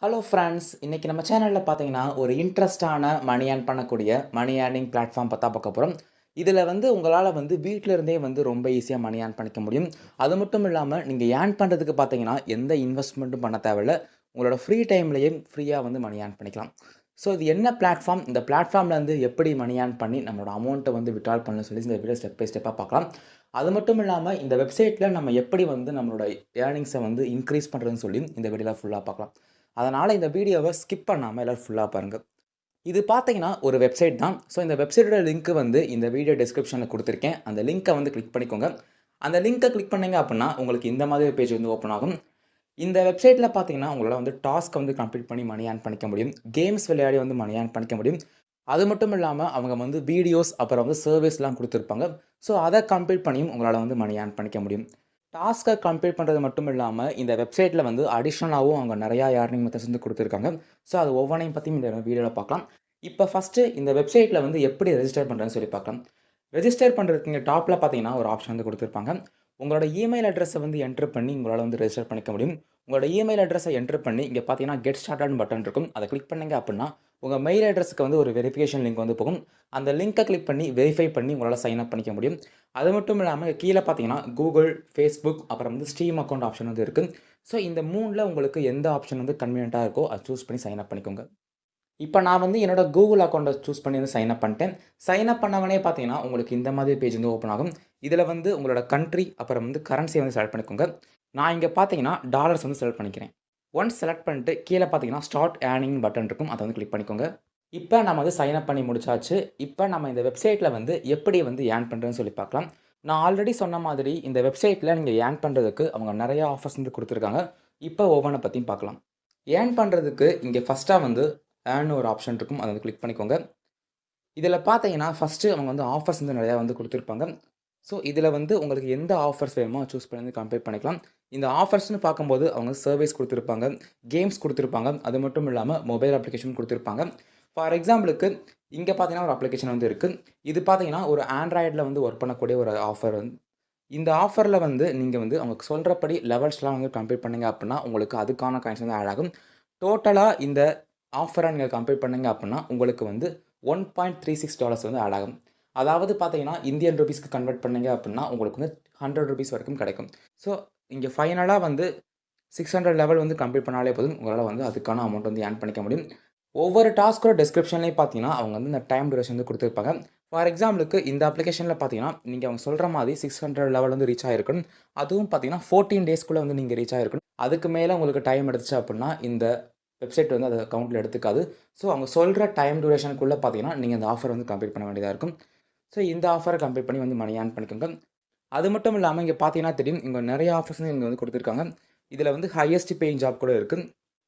Hello friends, இன்னைக்கு நம்ம சேனல்ல பார்த்தீங்கன்னா, ஒரு இன்ட்ரெஸ்ட்டான மணி ஏர்ன் பண்ணக்கூடிய மணி ஏர்னிங் பிளாட்ஃபார்ம் பத்தா பார்க்க போறோம். இதில வந்து உங்களால வந்து வீட்ல இருந்தே வந்து ரொம்ப ஈஸியா மணி ஏர்ன் பண்ணிக்க முடியும். அது மட்டும் இல்லாம நீங்க ஏர்ன் பண்றதுக்கு பார்த்தீங்கன்னா, எந்த இன்வெஸ்ட்மென்ட்டும் பண்ண தேவையில்ல. உங்களோட ஃப்ரீ டைம்லயே ஃப்ரீயா வந்து மணி ஏர்ன் பண்ணிக்கலாம். ஸோ இது என்ன பிளாட்ஃபார்ம்? இந்த பிளாட்ஃபார்ம்ல இருந்து எப்படி மணி ஏர்ன் பண்ணி நம்மளோட அமௌண்ட்ட வந்து வித்ட்ரால் பண்ணணும்னு சொல்லி இந்த வீடியோ ஸ்டெப் பை ஸ்டெப்பா பார்க்கலாம். அது மட்டும் இல்லாம இந்த வெப்சைட்ல நம்ம எப்படி வந்து நம்மளோட ஏர்னிங்ஸ வந்து இன்கிரீஸ் பண்றதுன்னு சொல்லி இந்த வீடியோல ஃபுல்லா பார்க்கலாம். அதனால இந்த வீடியோவ ஸ்கிப் பண்ணாம எல்லாரும் ஃபுல்லா பாருங்க. இது பார்த்தீங்கன்னா ஒரு வெப்சைட் தான். ஸோ இந்த வெப்சைட்டோட லிங்க் வந்து இந்த வீடியோ டிஸ்கிரிப்ஷன்ல குடுத்துருக்கேன். அந்த லிங்க்க வந்து கிளிக் பண்ணிக்கோங்க. அந்த லிங்க்க கிளிக் பண்ணீங்க அப்டின்னா, உங்களுக்கு இந்த மாதிரி ஒரு பேஜ் வந்து ஓப்பன் ஆகும். இந்த வெப்சைட்ல பார்த்தீங்கன்னா, உங்களால வந்து டாஸ்க் வந்து கம்ப்ளீட் பண்ணி மணி ஏர்ன் பண்ணிக்க முடியும். கேம்ஸ் விளையாடி வந்து மணி ஏர்ன் பண்ணிக்க முடியும். அது மட்டும் இல்லாம அவங்க வந்து வீடியோஸ் அப்புறம் வந்து சர்வீஸ்லாம் குடுத்துருப்பாங்க. ஸோ அத கம்ப்ளீட் பண்ணியும் உங்களால வந்து மணி ஏர்ன் பண்ணிக்க முடியும். டாஸ்க்க கம்ப்ளீட் பண்றது மட்டும் இல்லாம, இந்த வெப்சைட்ல வந்து அடிஷனலாவும் அவங்க நெறையா ஏர்னிங் மெத்தட்ஸ் வந்து குடுத்துருக்காங்க. ஸோ அது ஒவ்வொன்னையும் பத்தியும் இந்த வீடியோல பார்க்கலாம். இப்ப ஃபர்ஸ்ட்டு இந்த வெப்சைட்ல வந்து எப்படி ரெஜிஸ்டர் பண்றதுன்னு சொல்லி பார்க்கலாம். ரெஜிஸ்டர் பண்றதுக்கு இங்க டாப்ல பார்த்தீங்கன்னா, ஒரு ஆப்ஷன் வந்து குடுத்துருப்பாங்க. உங்களோட இமெயில் அட்ரஸ வந்து என்டர் பண்ணி உங்களால வந்து ரெஜிஸ்டர் பண்ணிக்க முடியும். உங்களோட இமெயில் அட்ரஸ என்டர் பண்ணி இங்க பார்த்தீங்கன்னா, கெட் ஸ்டார்டட்ன்னு பட்டன் இருக்கும். அத கிளிக் பண்ணீங்க அப்டின்னா, உங்க மெயில் அட்ரஸ்க்கு வந்து ஒரு வெரிஃபிகேஷன் லிங்க் வந்து போகும். அந்த லிங்க கிளிக் பண்ணி வெரிஃபை பண்ணி உங்களால சைன் அப் பண்ணிக்க முடியும். அது மட்டும் இல்லாம கீழ பார்த்தீங்கன்னா, Google, Facebook அப்புறம் வந்து Steam அக்கவுண்ட் ஆப்ஷன் வந்து இருக்கு. ஸோ இந்த 3ல உங்களுக்கு எந்த ஆப்ஷன் வந்து கன்வீனியன்ட்டா இருக்கோ, அத சூஸ் பண்ணி சைன் அப் பண்ணிக்கோங்க. இப்ப நான் வந்து என்னோட Google அக்கவுண்ட்ட சூஸ் பண்ணி வந்து சைன் அப் பண்ணிட்டேன். சைன் அப் பண்ணவொனே பார்த்தீங்கன்னா, உங்களுக்கு இந்த மாதிரி பேஜ் வந்து ஓப்பன் ஆகும். இதுல வந்து உங்களோட கண்ட்ரி அப்புறம் வந்து கரன்சிய வந்து செலக்ட் பண்ணிக்கோங்க. நான் இங்க பார்த்தீங்கன்னா, டாலர்ஸ் வந்து செலக்ட் பண்ணிக்கிறேன். ஒன்ஸ் செலக்ட் பண்ணிட்டு கீழ பார்த்தீங்கன்னா, ஸ்டார்ட் ஏர்னிங் பட்டன் இருக்கும். அத வந்து கிளிக் பண்ணிக்கோங்க. இப்ப நம்ம வந்து சைன் அப் பண்ணி முடிச்சாச்சு. இப்ப நம்ம இந்த வெப்சைட்ல வந்து எப்படி வந்து ஏர்ன் பண்றதுன்னு சொல்லி பார்க்கலாம். நான் ஆல்ரெடி சொன்ன மாதிரி இந்த வெப்சைட்ல நீங்க ஏர்ன் பண்றதுக்கு அவங்க நெறைய ஆஃபர்ஸ் வந்து குடுத்துருக்காங்க. இப்ப ஒவ்வொன்ன பத்தியும் பார்க்கலாம். ஏர்ன் பண்றதுக்கு இங்க ஃபர்ஸ்ட்டா வந்து ஏர்ன்னு ஒரு ஆப்ஷன் இருக்கும். அத வந்து கிளிக் பண்ணிக்கோங்க. இதில பார்த்தீங்கன்னா, ஃபர்ஸ்ட்டு அவங்க வந்து ஆஃபர்ஸ் வந்து நெறையா வந்து குடுத்துருப்பாங்க. ஸோ, இதில வந்து உங்களுக்கு எந்த ஆஃபர்ஸ் வேணுமோ சூஸ் பண்ணி வந்து கம்ப்ளீட் பண்ணிக்கலாம். இந்த ஆஃபர்ஸ்ன்னு பார்க்கும்போது அவங்க சர்வீஸ் குடுத்துருப்பாங்க, கேம்ஸ் குடுத்துருப்பாங்க. அது மட்டும் இல்லாம மொபைல் அப்ளிகேஷன் குடுத்துருப்பாங்க. ஃபார் எக்ஸாம்பிளுக்கு இங்க பார்த்தீங்கன்னா, ஒரு அப்ளிகேஷன் வந்து இருக்கு. இது பார்த்தீங்கன்னா, ஒரு ஆண்ட்ராய்டுல வந்து ஒர்க் பண்ணக்கூடிய ஒரு ஆஃபர் வந்து இந்த ஆஃபர்ல வந்து நீங்க வந்து அவங்க சொல்றபடி லெவல்ஸ்லாம் வந்து கம்ப்ளீட் பண்ணீங்க அப்டின்னா, உங்களுக்கு அதுக்கான காயின்ஸ் வந்து ஆட் ஆகும். டோட்டலா இந்த ஆஃபர நீங்க கம்ப்ளீட் பண்ணீங்க அப்டின்னா, உங்களுக்கு வந்து $1.36 வந்து ஆட் ஆகும். அதாவது பார்த்தீங்கன்னா, இந்தியன் ரூபீஸ்க்கு கன்வெர்ட் பண்ணீங்க அப்டின்னா, உங்களுக்கு வந்து ₹100 வரைக்கும் கிடைக்கும். ஸோ, இங்க ஃபைனலா வந்து 600 லெவல் வந்து கம்ப்ளீட் பண்ணாலே போதும். உங்களால வந்து அதுக்கான அமௌண்ட் வந்து ஏர்ன் பண்ணிக்க முடியும். ஒவ்வொரு டாஸ்க்கோட டிஸ்கிரிப்ஷன்லயும் பார்த்தீங்கன்னா, அவங்க வந்து இந்த டைம் டியூரேஷன் வந்து குடுத்துருப்பாங்க. ஃபார் எக்ஸாம்பிளுக்கு இந்த அப்ளிகேஷன்ல பார்த்தீங்கன்னா, நீங்க அவங்க சொல்ற மாதிரி 600 லெவல் வந்து ரீச் ஆயிருக்கணும். அதுவும் பார்த்தீங்கன்னா, 14 டேஸ்க்குள்ள வந்து நீங்க ரீச் ஆயிருக்கணும். அதுக்கு மேல உங்களுக்கு டைம் எடுத்துச்சு அப்டின்னா, இந்த வெப்சைட் வந்து அத கவுண்ட்ல எடுத்துக்காது. ஸோ, அவங்க சொல்ற டைம் டியூரேஷனுக்குள்ள பார்த்தீங்கன்னா, நீங்க அந்த ஆஃபர் வந்து கம்ப்ளீட் பண்ண வேண்டியதா இருக்கும். ஸோ, இந்த ஆஃபர கம்ப்ளீட் பண்ணி வந்து மணி ஏர்ன் பண்ணிக்கோங்க. அது மட்டும் இல்லாம இங்க பார்த்தீங்கன்னா தெரியும், இங்க நெறைய ஆஃபர்ஸ் இங்க வந்து குடுத்துருக்காங்க. இதுல வந்து ஹையஸ்ட் பேயிங் ஜாப் கூட இருக்கு.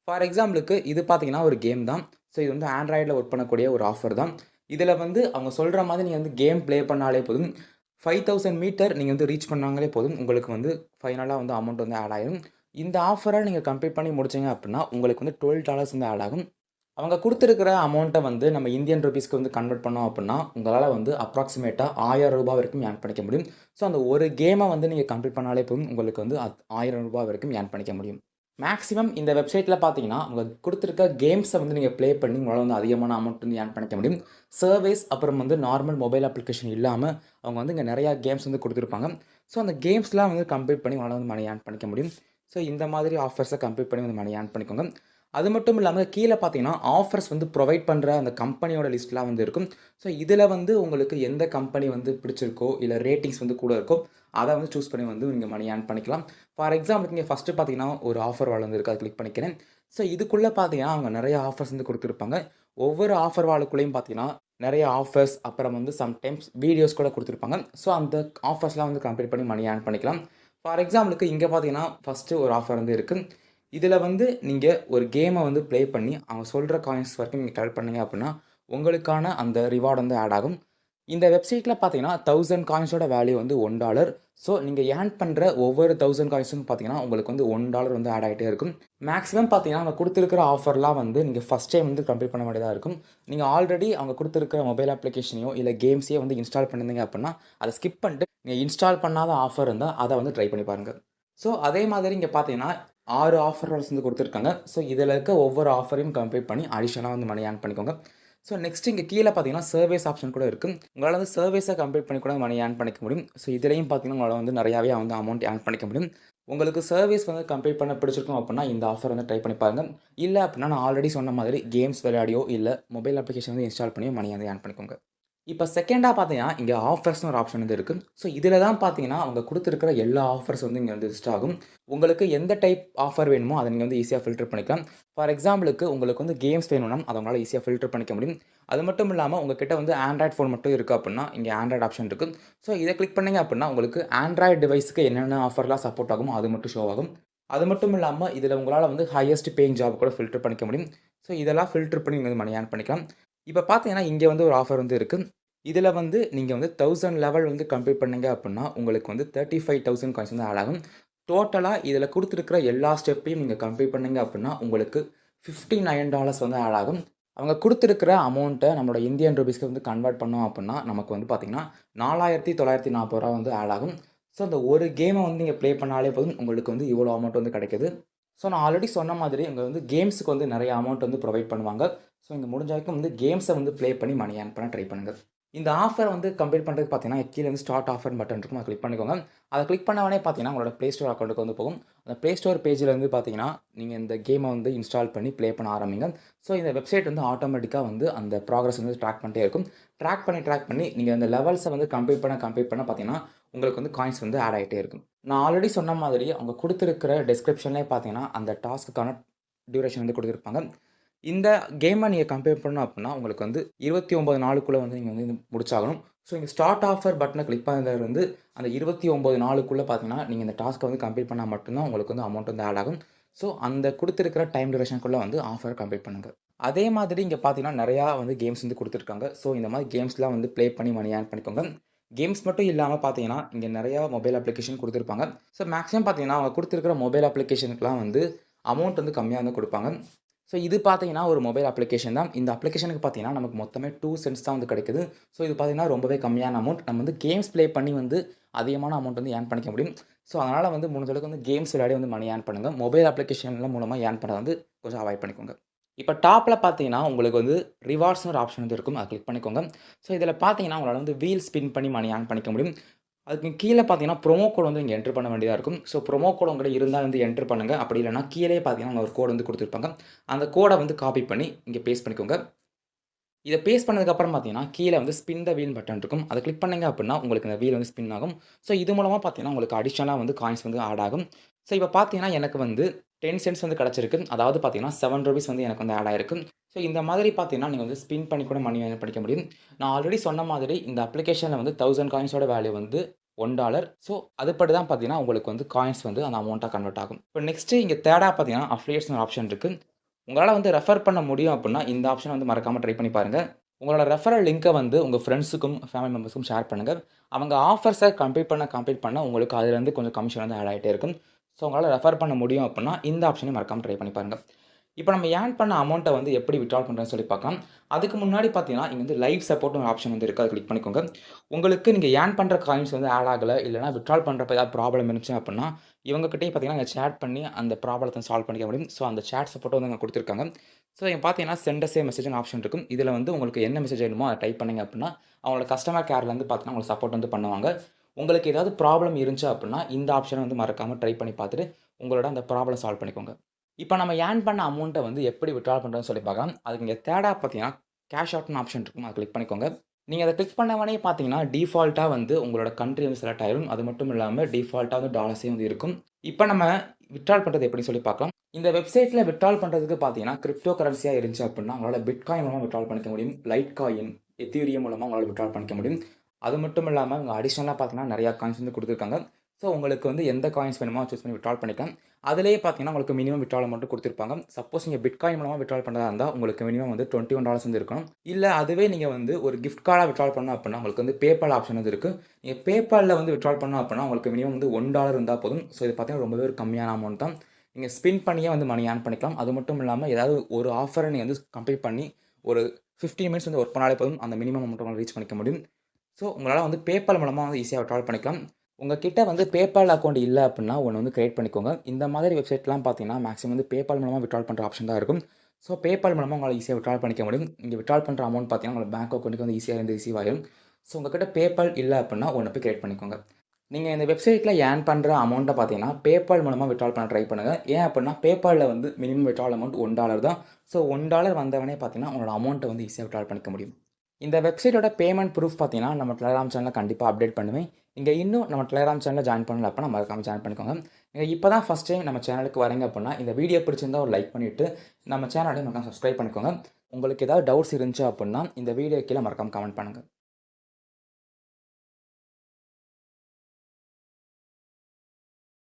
ஃபார் எக்ஸாம்பிளுக்கு இது பார்த்தீங்கன்னா ஒரு கேம் தான். ஸோ இது வந்து ஆண்ட்ராய்டுல ஒர்க் பண்ணக்கூடிய ஒரு ஆஃபர் தான். இதுல வந்து அவங்க சொல்ற மாதிரி நீங்க வந்து கேம் ப்ளே பண்ணாலே போதும். 5000 மீட்டர் நீங்க வந்து ரீச் பண்ணாங்களே போதும். உங்களுக்கு வந்து ஃபைனலா வந்து அமௌண்ட் வந்து ஆட் ஆயிரும். இந்த ஆஃபர நீங்க கம்ப்ளீட் பண்ணி முடிச்சீங்க அப்டின்னா, உங்களுக்கு வந்து $12 வந்து ஆட் ஆகும். அவங்க குடுத்திருக்கிற அமௌண்ட்ட வந்து நம்ம இந்தியன் ரூபீஸ்க்கு வந்து கன்வெர்ட் பண்ணோம் அப்டின்னா, உங்களால வந்து அப்ராக்ஸிமேட்டா ரூ. 1000 வரைக்கும் ஏர்ன் பண்ணிக்க முடியும். ஸோ, அந்த ஒரு கேம வந்து நீங்க கம்ப்ளீட் பண்ணாலே போதும். உங்களுக்கு வந்து ரூ. 1000 வரைக்கும் ஏர்ன் பண்ணிக்க முடியும். மேக்ஸிமம் இந்த வெப்சைட்ல பார்த்தீங்கன்னா, அவங்க குடுத்திருக்க கேம்ஸ வந்து நீங்க ப்ளே பண்ணி உங்களால வந்து அதிகமான அமௌண்ட் வந்து ஏர்ன் பண்ணிக்க முடியும். சர்வீஸ் அப்புறம் வந்து நார்மல் மொபைல் அப்ளிகேஷன் இல்லாம, அவங்க வந்து இங்க நெறைய கேம்ஸ் வந்து குடுத்திருப்பாங்க. ஸோ, அந்த கேம்ஸ்லாம் வந்து கம்ப்ளீட் பண்ணி உங்களால வந்து மணி ஏர்ன் பண்ணிக்க முடியும். ஸோ, இந்த மாதிரி ஆஃபர்ஸ கம்ப்ளீட் பண்ணி வந்து மணி ஏர்ன் பண்ணிக்கோங்க. அது மட்டும் இல்லாம கீழ பார்த்தீங்கன்னா, ஆஃபர்ஸ் வந்து புரொவைட் பண்ற அந்த கம்பெனியோட லிஸ்ட்லாம் வந்து இருக்கும். ஸோ, இதுல வந்து உங்களுக்கு எந்த கம்பெனி வந்து பிடிச்சிருக்கோ, இல்ல ரேட்டிங்ஸ் வந்து கூட இருக்கோ, அத வந்து சூஸ் பண்ணி வந்து நீங்க மணி ஏர்ன் பண்ணிக்கலாம். ஃபார் எக்ஸாம்பிளுக்கு இங்க ஃபர்ஸ்ட்டு பார்த்தீங்கன்னா, ஒரு ஆஃபர் வால் வந்து இருக்கு. அத கிளிக் பண்ணிக்கிறேன். ஸோ, இதுக்குள்ள பார்த்தீங்கன்னா, அவங்க நெறைய ஆஃபர்ஸ் வந்து குடுத்திருப்பாங்க. ஒவ்வொரு ஆஃபர் வாலுக்குள்ளயும் பார்த்தீங்கன்னா, நெறைய ஆஃபர்ஸ் அப்புறம் வந்து சம்டைம்ஸ் வீடியோஸ் கூட குடுத்திருப்பாங்க. ஸோ, அந்த ஆஃபர்ஸ்லாம் வந்து கம்ப்ளீட் பண்ணி மணி ஏர்ன் பண்ணிக்கலாம். ஃபார் எக்ஸாம்பிளுக்கு இங்க பார்த்தீங்கன்னா, ஃபர்ஸ்ட்டு ஒரு ஆஃபர் வந்து இருக்கு. இதுல வந்து நீங்க ஒரு கேம வந்து ப்ளே பண்ணி, அவங்க சொல்ற காயின்ஸ் வரைக்கும் நீங்க கலெக்ட் பண்ணீங்க அப்டின்னா, உங்களுக்கான அந்த ரிவார்ட் வந்து ஆட் ஆகும். இந்த வெப்சைட்ல பார்த்தீங்கன்னா, 1000 காயின்ஸோட வேல்யூ வந்து $1. ஸோ, நீங்க ஏர்ன் பண்ற ஒவ்வொரு 1000 காயின்ஸும் பார்த்தீங்கன்னா, உங்களுக்கு வந்து $1 வந்து ஆட் ஆயிட்டே இருக்கும். மேக்ஸிமம் பார்த்தீங்கன்னா, அவங்க குடுத்திருக்கிற ஆஃபர்லாம் வந்து நீங்க ஃபர்ஸ்ட் டைம் வந்து கம்ப்ளீட் பண்ண வேண்டியதா இருக்கும். நீங்க ஆல்ரெடி அவங்க குடுத்திருக்கிற மொபைல் அப்ளிகேஷனையோ, இல்ல கேம்ஸையோ வந்து இன்ஸ்டால் பண்ணியிருந்தீங்க அப்டின்னா, அத ஸ்கிப் பண்ணிட்டு, நீங்க இன்ஸ்டால் பண்ணாத ஆஃபர் இருந்தா, அத வந்து ட்ரை பண்ணி பாருங்க. ஸோ, அதே மாதிரி இங்க பார்த்தீங்கன்னா, 6 ஆஃபர்ஸ் வந்து குடுத்துருக்காங்க. ஸோ இதில இருக்க ஒவ்வொரு ஆஃபரையும் கம்பேர் பண்ணி அடிஷனலா வந்து மணி ஏர்ன் பண்ணிக்கோங்க. ஸோ நெக்ஸ்ட் இங்க கீழ பார்த்தீங்கன்னா, சர்வீஸ் ஆப்ஷன் கூட இருக்கு. உங்களால வந்து சர்வீஸ கம்பேர் பண்ணி கூட மணி ஏர்ன் பண்ணிக்க முடியும். ஸோ இதிலயும் பார்த்தீங்கன்னா, உங்களால வந்து நெறையாவே வந்து அமௌண்ட் ஏர்ன் பண்ணிக்க முடியும். உங்களுக்கு சர்வீஸ் வந்து கம்பேர் பண்ண பிடிச்சிருக்கும் அப்புட்ன்னா, இந்த ஆஃபர் வந்து ட்ரை பண்ணி பாருங்க. இல்ல அப்புட்ன்னா, நான் ஆல்ரெடி சொன்ன மாதிரி கேம்ஸ் விளையாடியோ, இல்ல மொபைல் அப்ளிகேஷன் வந்து இன்ஸ்டால் பண்ணியோ மணி வந்து ஏர்ன் பண்ணிக்கோங்க. இப்ப செகண்டா பார்த்தீங்கன்னா, இங்க ஆஃபர்ஸ்ன்னு ஒரு ஆப்ஷன் வந்து இருக்கு. ஸோ இதில தான் பார்த்தீங்கன்னா, அவங்க குடுத்திருக்கிற எல்லா ஆஃபர்ஸ் வந்து இங்க வந்து லிஸ்ட் ஆகும். உங்களுக்கு எந்த டைப் ஆஃபர் வேணுமோ, அத நீங்க வந்து ஈஸியா ஃபில்டர் பண்ணிக்கலாம். ஃபார் எக்ஸாம்பிளுக்கு உங்களுக்கு வந்து கேம்ஸ் வேணும்னா, அத உங்களால ஈஸியா ஃபில்டர் பண்ணிக்க முடியும். அது மட்டும் இல்லாம உங்ககிட்ட வந்து ஆண்ட்ராய்ட் ஃபோன் மட்டும் இருக்கு அப்புட்ன்னா, இங்க ஆண்ட்ராய்ட் ஆப்ஷன் இருக்கு. ஸோ இத கிளிக் பண்ணீங்க அப்புட்ன்னா, உங்களுக்கு ஆண்ட்ராய்ட் டிவைஸ்க்கு என்னென்ன ஆஃபர்லாம் சப்போர்ட் ஆகுமோ, அது மட்டும் ஷோ ஆகும். அது மட்டும் இல்லாம இதில உங்களால வந்து ஹையஸ்ட் பேயிங் ஜாப் கூட ஃபில்டர் பண்ணிக்க முடியும். ஸோ இதெல்லாம் ஃபில்டர் பண்ணி நீங்க வந்து மணி ஏர்ன் பண்ணிக்கலாம். இப்ப பார்த்தீங்கன்னா, இங்க வந்து ஒரு ஆஃபர் வந்து இருக்கு. இதில வந்து நீங்க வந்து 1000 லெவல் வந்து கம்ப்ளீட் பண்ணீங்க அப்புட்ன்னா, உங்களுக்கு வந்து 35,000 காயின்ஸ் வந்து ஆட் ஆகும். டோட்டலா இதில குடுத்திருக்கிற எல்லா ஸ்டெப்பையும் நீங்க கம்ப்ளீட் பண்ணீங்க அப்புட்ன்னா, உங்களுக்கு $59 வந்து ஆட் ஆகும். அவங்க குடுத்திருக்கிற அமௌண்ட்ட நம்மளோட இந்தியன் ரூபீஸ்க்கு வந்து கன்வெர்ட் பண்ணோம் அப்புட்ன்னா, நமக்கு வந்து பார்த்தீங்கன்னா, ரூ. 4,940 வந்து ஆட் ஆகும். ஸோ இந்த ஒரு கேம வந்து நீங்க ப்ளே பண்ணாலே போதும், உங்களுக்கு வந்து இவ்வளோ அமௌண்ட் வந்து கிடைக்குது. ஸோ நான் ஆல்ரெடி சொன்ன மாதிரி இங்க வந்து கேம்ஸ்க்கு வந்து நெறைய அமௌண்ட் வந்து புரொவைட் பண்ணுவாங்க. ஸோ இங்க முடிஞ்ச வரைக்கும் வந்து கேம்ஸ வந்து ப்ளே பண்ணி மணி ஏர்ன் பண்ண ட்ரை பண்ணுங்க. இந்த ஆஃபர் வந்து கம்ப்ளீட் பண்றதுக்கு பார்த்தீங்கன்னா, கீழ வந்து ஸ்டார்ட் ஆஃபர்ன்னு பட்டன் இருக்கும். அத கிளிக் பண்ணிக்கோங்க. அத கிளிக் பண்ண உடனே பார்த்தீங்கன்னா, உங்களோட Play Store அக்கவுண்ட்க்கு வந்து போகும். அந்த Play Store பேஜ்ல வந்து பார்த்தீங்கன்னா, நீங்க இந்த கேம வந்து இன்ஸ்டால் பண்ணி ப்ளே பண்ண ஆரம்பிங்க. ஸோ இந்த வெப்சைட் வந்து ஆட்டோமேட்டிக்கா வந்து அந்த ப்ராக்ரஸ் வந்து ட்ராக் பண்ணிட்டே இருக்கும். ட்ராக் பண்ணி நீங்க அந்த லெவல்ஸ வந்து கம்ப்ளீட் பண்ண பார்த்தீங்கன்னா, உங்களுக்கு வந்து காயின்ஸ் வந்து ஆட் ஆயிட்டே இருக்கும். நான் ஆல்ரெடி சொன்ன மாதிரி அவங்க குடுத்திருக்கிற டிஸ்கிரிப்ஷன்லயே பார்த்தீங்கன்னா, அந்த டாஸ்க்குக்கான டியூரேஷன் வந்து குடுத்திருப்பாங்க. இந்த கேம நீங்க கம்பேர் பண்ணணும் அப்புட்ன்னா, உங்களுக்கு வந்து 29 நாளுக்குள்ள வந்து நீங்க வந்து முடிச்சாகணும். ஸோ இங்க ஸ்டார்ட் ஆஃபர் பட்டன கிளிக் பண்ணதுலருந்து அந்த 29 நாளுக்குள்ள பார்த்தீங்கன்னா, நீங்க இந்த டாஸ்க்க வந்து கம்ப்ளீட் பண்ணா மட்டும் தான் உங்களுக்கு வந்து அமௌண்ட் வந்து ஆட் ஆகும். ஸோ அந்த குடுத்திருக்கிற டைம் டியூரேஷன்க்குள்ள வந்து ஆஃபர கம்ப்ளீட் பண்ணுங்க. அதே மாதிரி இங்க பார்த்தீங்கன்னா, நெறையா வந்து கேம்ஸ் வந்து குடுத்துருக்காங்க. ஸோ இந்த மாரி கேம்ஸ்லாம் வந்து ப்ளே பண்ணி மணி ஏர்ன் பண்ணிக்கோங்க. கேம்ஸ் மட்டும் இல்லாம பார்த்தீங்கன்னா, இங்க நெறையா மொபைல் அப்ளிகேஷன் குடுத்துருப்பாங்க. ஸோ மேக்ஸிமம் பார்த்தீங்கன்னா, அவங்க குடுத்திருக்கிற மொபைல் அப்ளிகேஷனுக்குலாம் வந்து அமௌண்ட் வந்து கம்மியா வந்து குடுப்பாங்க. ஸோ இது பார்த்தீங்கன்னா, ஒரு மொபைல் அப்ளிகேஷன் தான். இந்த அப்ளிகேஷனுக்கு பார்த்தீங்கன்னா, நமக்கு மொத்தமே 2 சென்ட்ஸ் தான் வந்து கிடைக்குது. ஸோ இது பார்த்தீங்கன்னா, ரொம்பவே கம்மியான அமௌண்ட். நம்ம வந்து கேம்ஸ் ப்ளே பண்ணி வந்து அதிகமான அமௌண்ட் வந்து ஏர்ன் பண்ணிக்க முடியும். ஸோ அதனால வந்து முடிஞ்ச அளவுக்கு வந்து கேம்ஸ் விளையாடி வந்து மணி ஏர்ன் பண்ணுங்க. மொபைல் அப்ளிகேஷன்ல மூலமா ஏர்ன் பண்றத வந்து கொஞ்சம் அவாய்ட் பண்ணிக்கோங்க. இப்ப டாப்ல பார்த்தீங்கன்னா, உங்களுக்கு வந்து ரிவார்ட்ஸ்ன்னு ஒரு ஆப்ஷன் வந்து இருக்கும். அத கிளிக் பண்ணிக்கோங்க. ஸோ இதில பார்த்தீங்கன்னா, உங்களால வந்து வீல் ஸ்பின் பண்ணி மணி ஏர்ன் பண்ணிக்க முடியும். அதுக்கு கீழ பார்த்தீங்கன்னா, ப்ரோமோ கோட் வந்து நீங்க என்டர் பண்ண வேண்டியதா இருக்கும். ஸோ ப்ரோமோ கோட் உங்ககிட்ட இருந்தா வந்து என்டர் பண்ணுங்க. அப்படி இல்லன்னா கீழயே பார்த்தீங்கன்னா, ஒரு கோட் வந்து குடுத்துருப்பாங்க. அந்த கோட வந்து காப்பி பண்ணி இங்க பேஸ்ட் பண்ணிக்கோங்க. இத பேஸ்ட் பண்ணதுக்கப்புறம் பார்த்தீங்கன்னா, கீழ வந்து ஸ்பின் த வீல் பட்டன் இருக்கும். அத கிளிக் பண்ணீங்க அப்புட்ன்னா, உங்களுக்கு இந்த வீல் வந்து ஸ்பின் ஆகும். ஸோ இது மூலமா பார்த்தீங்கன்னா, உங்களுக்கு அடிஷனலா வந்து காயின்ஸ் வந்து ஆட் ஆகும். ஸோ இப்ப பார்த்தீங்கன்னா, எனக்கு வந்து 10 சென்ட்ஸ் வந்து கிடைச்சிருக்கு. அதாவது பார்த்தீங்கன்னா, ₹7 வந்து எனக்கு வந்து ஆட் ஆயிருக்கு. ஸோ இந்த மாதிரி பார்த்தீங்கன்னா, நீங்க வந்து ஸ்பின் பண்ணி கூட மணி ஏர்ன் பண்ணிக்க முடியும். நான் ஆல்ரெடி சொன்ன மாதிரி இந்த அப்ளிகேஷன்ல வந்து 1000 காயின்ஸோட வேல்யூ வந்து $1. ஸோ அதுபடி தான் பார்த்தீங்கன்னா, உங்களுக்கு வந்து காயின்ஸ் வந்து அந்த அமௌண்ட்டா கன்வெர்ட் ஆகும். இப்ப நெக்ஸ்ட் இங்க 3டா பார்த்தீங்கன்னா, அஃபிலியேட்ஸ்ன்னு ஒரு ஆப்ஷன் இருக்கு. உங்களால வந்து ரெஃபர் பண்ண முடியும் அப்புட்ன்னா, இந்த ஆப்ஷன வந்து மறக்காம ட்ரை பண்ணி பாருங்க. உங்களோட ரெஃபரல் லிங்க்க வந்து உங்க ஃபிரெண்ட்ஸுக்கும், ஃபேமிலி மெம்பர்ஸ்க்கும் ஷேர் பண்ணுங்க. அவங்க ஆஃபர்ஸ கம்ப்ளீட் பண்ண உங்களுக்கு அதுலருந்து கொஞ்சம் கமிஷன் வந்து ஆட் ஆயிட்டே இருக்கும். ஸோ உங்களால ரெஃபர் பண்ண முடியும் அப்புட்ன்னா, இந்த ஆப்ஷனையும் மறக்காம ட்ரை பண்ணி பாருங்க. இப்ப நம்ம ஏர்ன் பண்ண அமௌண்ட்ட வந்து எப்படி வித்ட்ரால் பண்றதுன்னு சொல்லி பார்க்கலாம். அதுக்கு முன்னாடி பார்த்தீங்கன்னா, இங்க வந்து லைவ் சப்போர்ட்ன்னு ஒரு ஆப்ஷன் வந்து இருக்கு. அத கிளிக் பண்ணிக்கோங்க. உங்களுக்கு நீங்க ஏர்ன் பண்ற காயின்ஸ் வந்து ஆட் ஆகல, இல்லன்னா வித்ட்ரால் பண்றப்ப ஏதாவது ப்ராப்ளம் இருந்துச்சு அப்புட்ன்னா, இவங்க கிட்டயும் பார்த்தீங்கன்னா, இங்க சேட் பண்ணி அந்த ப்ராப்ளத்த சால்வ் பண்ணிக்க முடியும். ஸோ அந்த சேட் சப்போர்ட்டும் வந்து அங்க குடுத்துருக்காங்க. ஸோ இங்க பார்த்தீங்கன்னா, சென்ட் அஸ் எ மெசேஜ்ன்னு ஆப்ஷன் இருக்கும். இதுல வந்து உங்களுக்கு என்ன மெசேஜ் வேணுமோ அத டைப் பண்ணீங்க அப்புட்ன்னா, அவங்களோட கஸ்டமர் கேர்லருந்து பார்த்தீங்கன்னா, உங்களுக்கு சப்போர்ட் வந்து பண்ணுவாங்க. உங்களுக்கு ஏதாவது ப்ராப்ளம் இருந்துச்சு அப்புட்ன்னா, இந்த ஆப்ஷன வந்து மறக்காம ட்ரை பண்ணி பார்த்துட்டு, உங்களோட அந்த ப்ராப்ளம் சால்வ் பண்ணிக்கோங்க. இப்ப நம்ம ஏர்ன் பண்ண அமௌண்ட்ட வந்து எப்படி வித்ட்ரால் பண்றதுன்னு சொல்லி பார்க்கலாம். அதுக்கு இங்க 3டா பார்த்தீங்கன்னா, கேஷ் அவுட்ன்னு ஆப்ஷன் இருக்கும். அத கிளிக் பண்ணிக்கோங்க. நீங்க அத கிளிக் பண்ண உடனே பார்த்தீங்கன்னா, டிஃபால்ட்டா வந்து உங்களோட கண்ட்ரி வந்து செலக்ட் ஆயிரும். அது மட்டும் இல்லாம டிஃபால்ட்டா வந்து டாலர்ஸே வந்து இருக்கும். இப்ப நம்ம வித்ட்ரால் பண்றது எப்படின்னு சொல்லி பார்க்கலாம். இந்த வெப்சைட்ல வித்ட்ரால் பண்றதுக்கு பார்த்தீங்கன்னா, கிரிப்டோ கரன்சியா இருந்துச்சு அப்புட்ன்னா, உங்களால பிட்காயின் மூலமா வித்ட்ரால் பண்ணிக்க முடியும். லைட் காயின், எத்தீரியம் மூலமா உங்களால வித்ட்ரால் பண்ணிக்க முடியும். அது மட்டும் இல்லாம இவங்க அடிஷனலா பார்த்தீங்கன்னா, நெறைய காயின்ஸ் வந்து குடுத்துருக்காங்க. ஸோ உங்களுக்கு வந்து எந்த காயின்ஸ் வேணுமோ சூஸ் பண்ணி வித்ட்ரால் பண்ணிக்கலாம். அதிலேயே பார்த்தீங்கன்னா, உங்களுக்கு மினிமம் வித்ட்ரால் அமௌண்ட் குடுத்திருப்பாங்க. சப்போஸ் நீங்க பிட்காயின் மூலமா வித்ட்ரால் பண்றதா இருந்தா, உங்களுக்கு மினிமம் வந்து $21 வந்து இருக்கணும். இல்ல அதுவே நீங்க வந்து ஒரு கிஃப்ட் கார்டா வித்ட்ரால் பண்ணணும் அப்புட்ன்னா, உங்களுக்கு வந்து PayPal ஆப்ஷன் வந்து இருக்கு. நீங்க PayPalல வந்து வித்ட்ரால் பண்ணணும் அப்புட்ன்னா, உங்களுக்கு மினிமம் வந்து $1 இருந்தா போதும். ஸோ இது பார்த்தீங்கன்னா, ரொம்பவே ஒரு கம்மியான அமௌண்ட் தான். நீங்க ஸ்பின் பண்ணியே வந்து மணி ஏர்ன் பண்ணிக்கலாம். அது மட்டும் இல்லாம ஏதாவது ஒரு ஆஃபர நீங்க வந்து கம்ப்ளீட் பண்ணி ஒரு 15 மினிட்ஸ் வந்து வொர்க் பண்ணாலே போதும். அந்த மினிமம் அமௌண்ட்ட உங்களால ரீச் பண்ணிக்க முடியும். ஸோ உங்களால வந்து PayPal மூலமா வந்து ஈஸியா வித்ட்ரால் பண்ணிக்கலாம். உங்ககிட்ட வந்து PayPal அக்கவுண்ட் இல்ல அப்டின்னா, ஒண்ணு வந்து கிரியேட் பண்ணிக்கோங்க. இந்த மாதிரி வெப்சைட்லாம் பார்த்தீங்கன்னா, மேக்ஸிமம் வந்து PayPal மூலமா வித்ட்ரால் பண்ற ஆப்ஷன் தான் இருக்கும். ஸோ PayPal மூலமா உங்களால ஈஸியா வித்ட்ரால் பண்ணிக்க முடியும். நீங்க வித்ட்ரால் பண்ற அமௌண்ட் பார்த்தீங்கன்னா, உங்க பேங்க் அக்கவுண்ட்க்கு வந்து ஈஸியா வந்து ரிசீவ் ஆயிரும். ஸோ உங்ககிட்ட PayPal இல்ல அப்டின்னா, ஒண்ணு போய் கிரியேட் பண்ணிக்கோங்க. நீங்க இந்த வெப்சைட்ல ஏர்ன் பண்ற அமௌண்ட்ட பார்த்தீங்கன்னா, PayPal மூலமா வித்ட்ரால் பண்ண ட்ரை பண்ணுங்க. ஏன் அப்டின்னா, PayPalல வந்து மினிமம் வித்ட்ரால் அமௌண்ட் $1 தான். ஸோ $1 வந்தவனே பார்த்தீங்கன்னா, உங்களோட அமௌண்ட்ட வந்து ஈஸியா வித்ட்ரால் பண்ணிக்க முடியும். இந்த வெப்சைட்டோட பேமெண்ட் ப்ரூஃப் பார்த்தீங்கன்னா, நம்ம டெலகிராம் சேனல்ல கண்டிப்பா அப்டேட் பண்ணுவேன். நீங்க இன்னும் நம்ம டெலகிராம் சேனல்ல ஜாயின் பண்ணல அப்டின்னா, மறக்காம ஜாயின் பண்ணிக்கோங்க. நீங்க இப்ப தான் ஃபர்ஸ்ட் டைம் நம்ம சேனலுக்கு வரீங்க அப்டின்னா, இந்த வீடியோ பிடிச்சிருந்தா ஒரு லைக் பண்ணிட்டு, நம்ம சேனலையும் மறக்காம சப்ஸ்கிரைப் பண்ணிக்கோங்க. உங்களுக்கு ஏதாவது டவுட்ஸ் இருந்துச்சு அப்டின்னா, இந்த வீடியோ கீழ மறக்காம கமெண்ட் பண்ணுங்க.